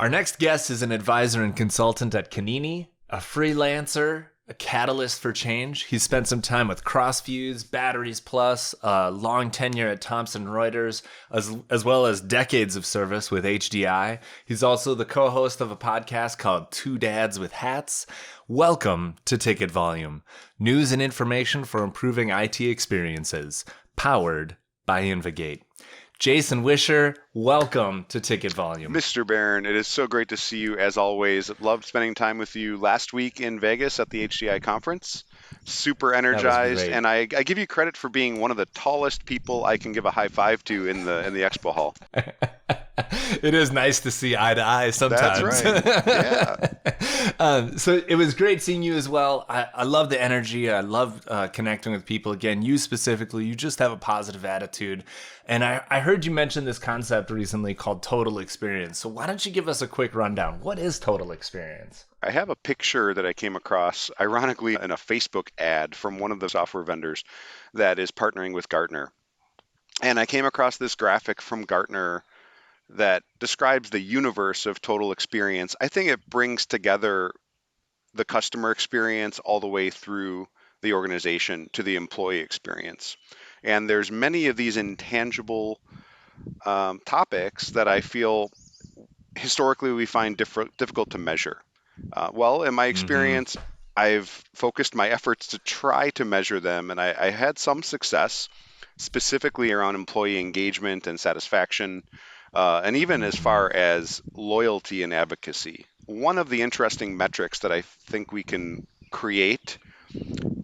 Our next guest is an advisor and consultant at KANINI, a freelancer, a catalyst for change. He's spent some time with Crossfuze, Batteries Plus, a long tenure at Thomson Reuters, as well as decades of service with HDI. He's also the co-host of a podcast called Two Dads with Hats. Welcome to Ticket Volume, news and information for improving IT experiences, powered by InvGate. Jason Wischer, welcome to Ticket Volume. Mr. Barron, it is so great to see you as always. Loved spending time with you last week in Vegas at the HDI conference. Super energized, and I give you credit for being one of the tallest people I can give a high five to in the expo hall. It is nice to see eye to eye sometimes. That's right. Yeah. So it was great seeing you as well. I love the energy. I love connecting with people. Again, you specifically, you just have a positive attitude. And I heard you mention this concept recently called total experience. So why don't you give us a quick rundown? What is total experience? I have a picture that I came across, ironically, in a Facebook ad from one of the software vendors that is partnering with Gartner. And I came across this graphic from Gartner that describes the universe of total experience. I think it brings together the customer experience all the way through the organization to the employee experience. And there's many of these intangible topics that I feel historically we find difficult to measure. Well, in my experience, I've focused my efforts to try to measure them, and I had some success, specifically around employee engagement and satisfaction, and even as far as loyalty and advocacy. One of the interesting metrics that I think we can create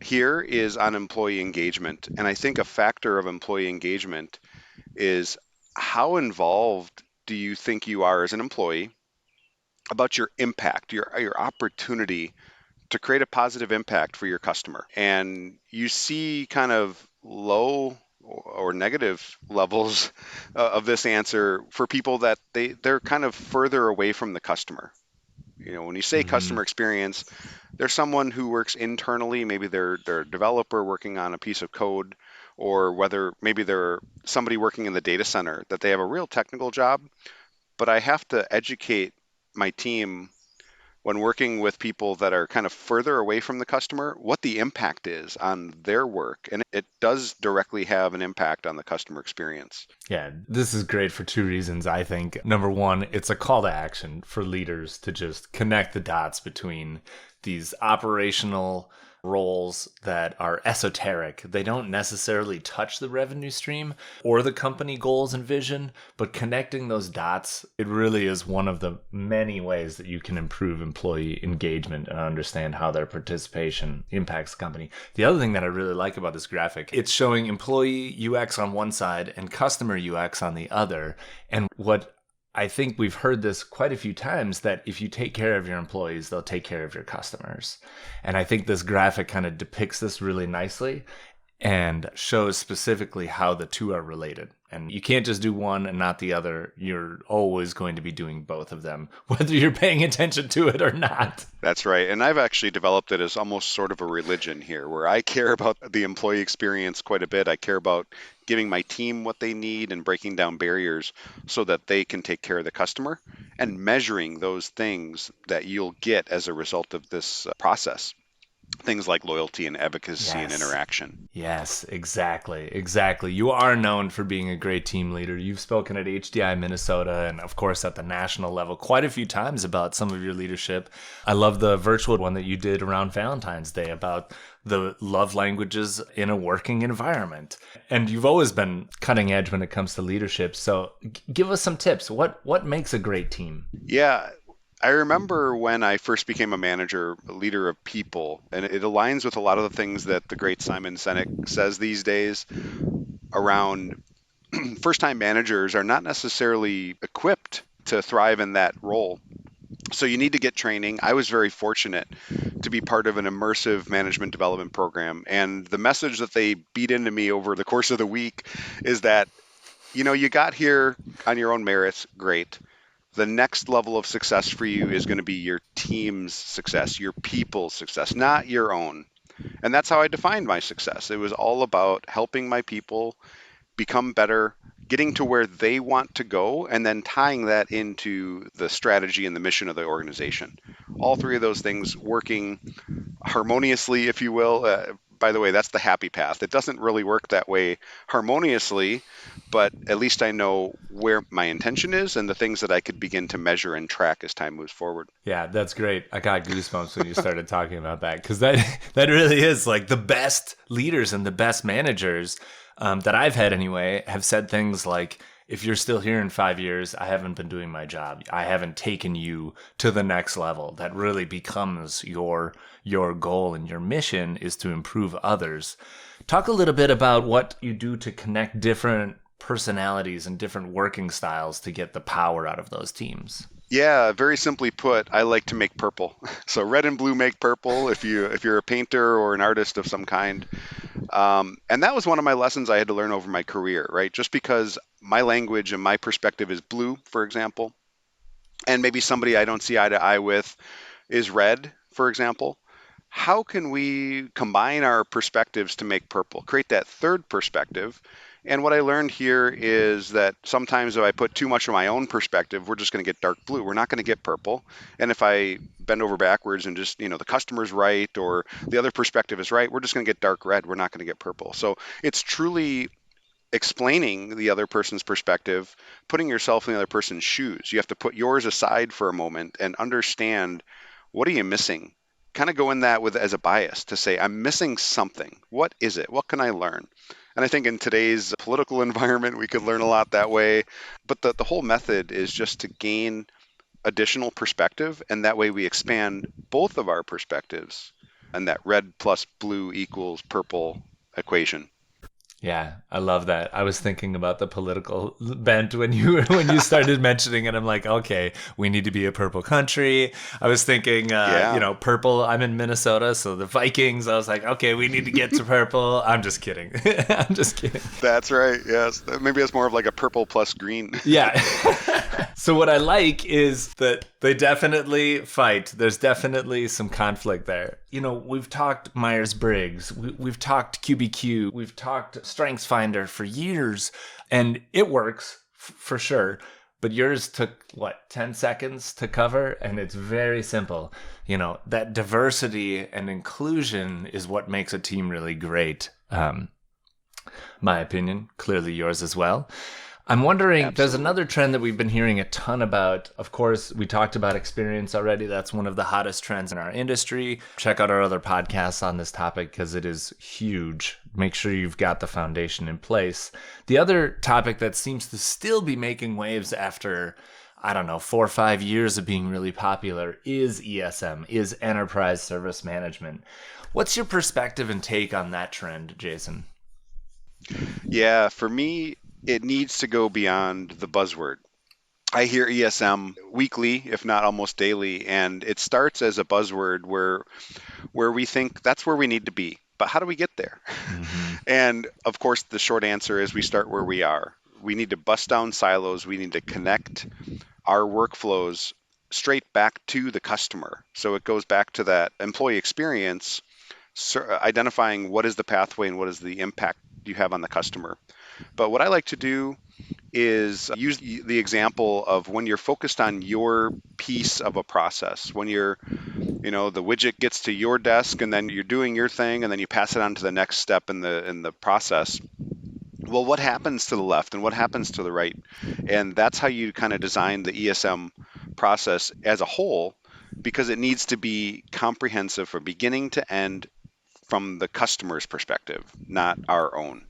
here is on employee engagement. And I think a factor of employee engagement is how involved do you think you are as an employee about your impact, your opportunity to create a positive impact for your customer. And you see kind of low or negative levels of this answer for people that they're kind of further away from the customer. You know, when you say customer experience, there's someone who works internally, maybe they're a developer working on a piece of code, or whether maybe they're somebody working in the data center, that they have a real technical job, but I have to educate my team when working with people that are kind of further away from the customer, what the impact is on their work. And it does directly have an impact on the customer experience. Yeah, this is great for two reasons, I think. Number one, it's a call to action for leaders to just connect the dots between these operational roles that are esoteric. They don't necessarily touch the revenue stream or the company goals and vision, but connecting those dots, it really is one of the many ways that you can improve employee engagement and understand how their participation impacts the company. The other thing that I really like about this graphic, it's showing employee UX on one side and customer UX on the other. And what I think we've heard this quite a few times, that if you take care of your employees, they'll take care of your customers. And I think this graphic kind of depicts this really nicely and shows specifically how the two are related. And you can't just do one and not the other. You're always going to be doing both of them, whether you're paying attention to it or not. That's right. And I've actually developed it as almost sort of a religion here, where I care about the employee experience quite a bit. I care about giving my team what they need and breaking down barriers so that they can take care of the customer, and measuring those things that you'll get as a result of this process. Things like loyalty and advocacy and interaction. Yes, exactly. You are known for being a great team leader. You've spoken at HDI Minnesota and, of course, at the national level quite a few times about some of your leadership. I love the virtual one that you did around Valentine's Day about the love languages in a working environment. And you've always been cutting edge when it comes to leadership. So give us some tips. What makes a great team? Yeah. I remember when I first became a manager, a leader of people, and it aligns with a lot of the things that the great Simon Sinek says these days around first-time managers are not necessarily equipped to thrive in that role. So you need to get training. I was very fortunate to be part of an immersive management development program. And the message that they beat into me over the course of the week is that, you know, you got here on your own merits, great. The next level of success for you is going to be your team's success, your people's success, not your own. And that's how I defined my success. It was all about helping my people become better, getting to where they want to go, and then tying that into the strategy and the mission of the organization. All three of those things working harmoniously, if you will. By the way, that's the happy path. It doesn't really work that way harmoniously, but at least I know where my intention is and the things that I could begin to measure and track as time moves forward. Yeah, that's great. I got goosebumps when you started talking about that, because that really is like the best leaders and the best managers that I've had anyway have said things like, if you're still here in 5 years, I haven't been doing my job. I haven't taken you to the next level. That really becomes your goal, and your mission is to improve others. Talk a little bit about what you do to connect different personalities and different working styles to get the power out of those teams. Yeah, very simply put, I like to make purple. So red and blue make purple if you're a painter or an artist of some kind. And that was one of my lessons I had to learn over my career, right? Just because my language and my perspective is blue, for example, and maybe somebody I don't see eye to eye with is red, for example. How can we combine our perspectives to make purple, create that third perspective? And what I learned here is that sometimes if I put too much of my own perspective, we're just going to get dark blue. We're not going to get purple. And if I bend over backwards and just, the customer's right or the other perspective is right, we're just going to get dark red. We're not going to get purple. So it's truly explaining the other person's perspective, putting yourself in the other person's shoes. You have to put yours aside for a moment and understand, what are you missing? Kind of go in that with as a bias to say, I'm missing something. What is it? What can I learn? And I think in today's political environment, we could learn a lot that way. But the whole method is just to gain additional perspective. And that way we expand both of our perspectives and that red plus blue equals purple equation. Yeah, I love that. I was thinking about the political bent when you started mentioning it. I'm like, okay, we need to be a purple country. I was thinking, purple. I'm in Minnesota, so the Vikings. I was like, okay, we need to get to purple. I'm just kidding. I'm just kidding. That's right. Yes, maybe it's more of like a purple plus green. Yeah. So what I like is that they definitely fight. There's definitely some conflict there. We've talked Myers-Briggs. We've talked QBQ. We've talked StrengthsFinder for years, and it works for sure. But yours took, 10 seconds to cover? And it's very simple. That diversity and inclusion is what makes a team really great. My opinion, clearly yours as well. I'm wondering, Absolutely. There's another trend that we've been hearing a ton about. Of course, we talked about experience already. That's one of the hottest trends in our industry. Check out our other podcasts on this topic because it is huge. Make sure you've got the foundation in place. The other topic that seems to still be making waves after, 4 or 5 years of being really popular is ESM, is Enterprise Service Management. What's your perspective and take on that trend, Jason? Yeah, for me, it needs to go beyond the buzzword. I hear ESM weekly, if not almost daily, and it starts as a buzzword where we think that's where we need to be. But how do we get there? Mm-hmm. And of course, the short answer is we start where we are. We need to bust down silos. We need to connect our workflows straight back to the customer. So it goes back to that employee experience, identifying what is the pathway and what is the impact you have on the customer. But what I like to do is use the example of when you're focused on your piece of a process, when the widget gets to your desk and then you're doing your thing and then you pass it on to the next step in the process. Well, what happens to the left and what happens to the right? And that's how you kind of design the ESM process as a whole, because it needs to be comprehensive from beginning to end from the customer's perspective, not our own.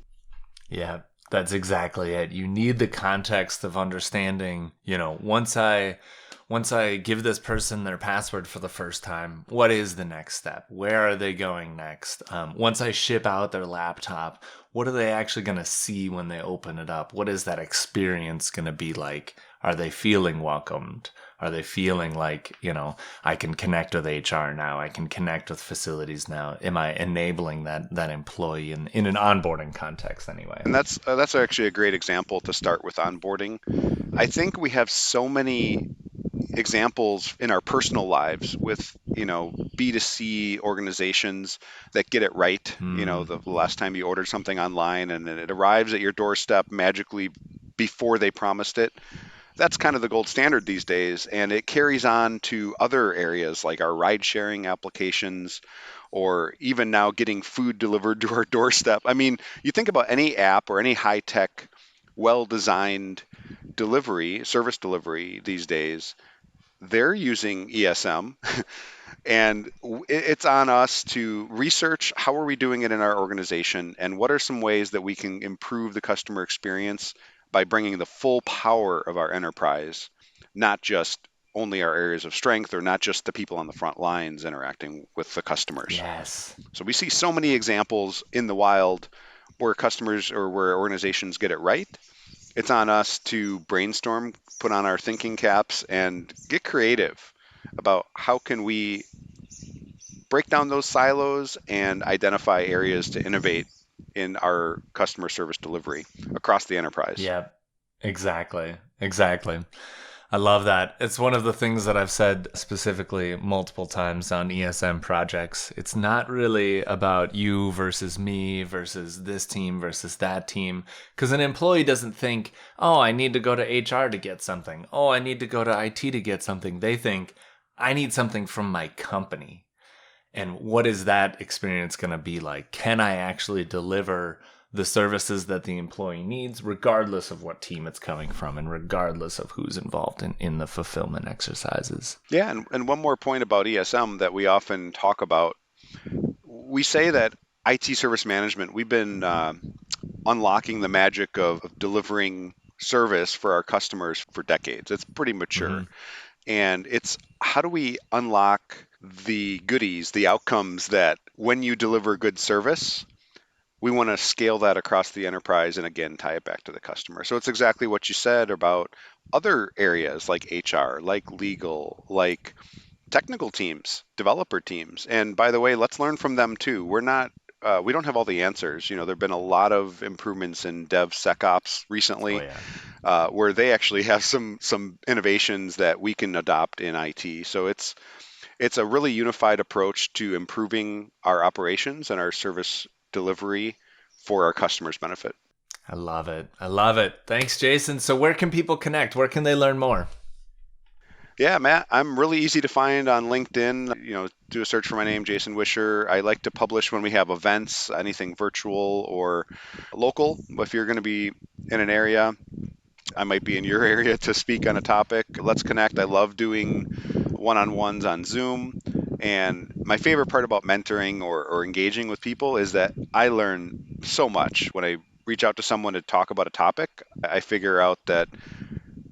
Yeah, that's exactly it. You need the context of understanding, once I give this person their password for the first time, what is the next step? Where are they going next? Once I ship out their laptop, what are they actually going to see when they open it up? What is that experience going to be like? Are they feeling welcomed? Are they feeling like, I can connect with HR now? I can connect with facilities now? Am I enabling that employee in an onboarding context anyway? And that's actually a great example to start with onboarding. I think we have so many examples in our personal lives with, B2C organizations that get it right. The last time you ordered something online and it arrives at your doorstep magically before they promised it. That's kind of the gold standard these days, and it carries on to other areas like our ride sharing applications, or even now getting food delivered to our doorstep. I mean, you think about any app or any high tech, well designed service delivery these days, they're using ESM. And it's on us to research how are we doing it in our organization, and what are some ways that we can improve the customer experience by bringing the full power of our enterprise, not just only our areas of strength, or not just the people on the front lines interacting with the customers. Yes. So we see so many examples in the wild where customers or where organizations get it right. It's on us to brainstorm, put on our thinking caps, and get creative about how can we break down those silos and identify areas to innovate in our customer service delivery across the enterprise. Yeah, exactly. Exactly. I love that. It's one of the things that I've said specifically multiple times on ESM projects. It's not really about you versus me versus this team versus that team. Because an employee doesn't think, oh, I need to go to HR to get something. Oh, I need to go to IT to get something. They think, I need something from my company. And what is that experience going to be like? Can I actually deliver the services that the employee needs, regardless of what team it's coming from and regardless of who's involved in the fulfillment exercises? Yeah, and one more point about ESM that we often talk about. We say that IT service management, we've been unlocking the magic of delivering service for our customers for decades. It's pretty mature. Mm-hmm. And it's how do we unlock the goodies, the outcomes that when you deliver good service, we want to scale that across the enterprise and again, tie it back to the customer. So it's exactly what you said about other areas like HR, like legal, like technical teams, developer teams. And by the way, let's learn from them too. We don't have all the answers. There have been a lot of improvements in DevSecOps recently. Where they actually have some innovations that we can adopt in IT. So it's a really unified approach to improving our operations and our service delivery for our customers' benefit. I love it. I love it. Thanks, Jason. So where can people connect? Where can they learn more? Yeah, Matt, I'm really easy to find on LinkedIn. Do a search for my name, Jason Wischer. I like to publish when we have events, anything virtual or local. If you're going to be in an area, I might be in your area to speak on a topic. Let's connect. I love doing one-on-ones on Zoom. And my favorite part about mentoring or engaging with people is that I learn so much. When I reach out to someone to talk about a topic, I figure out that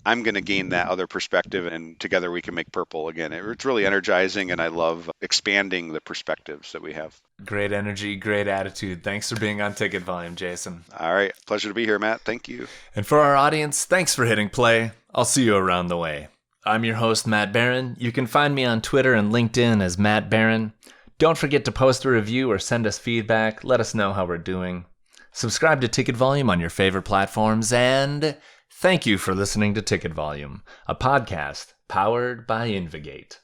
I'm going to gain that other perspective, and together we can make purple again. It's really energizing, and I love expanding the perspectives that we have. Great energy, great attitude. Thanks for being on Ticket Volume, Jason. All right. Pleasure to be here, Matt. Thank you. And for our audience, thanks for hitting play. I'll see you around the way. I'm your host, Matt Barron. You can find me on Twitter and LinkedIn as Matt Barron. Don't forget to post a review or send us feedback. Let us know how we're doing. Subscribe to Ticket Volume on your favorite platforms, and thank you for listening to Ticket Volume, a podcast powered by InvGate.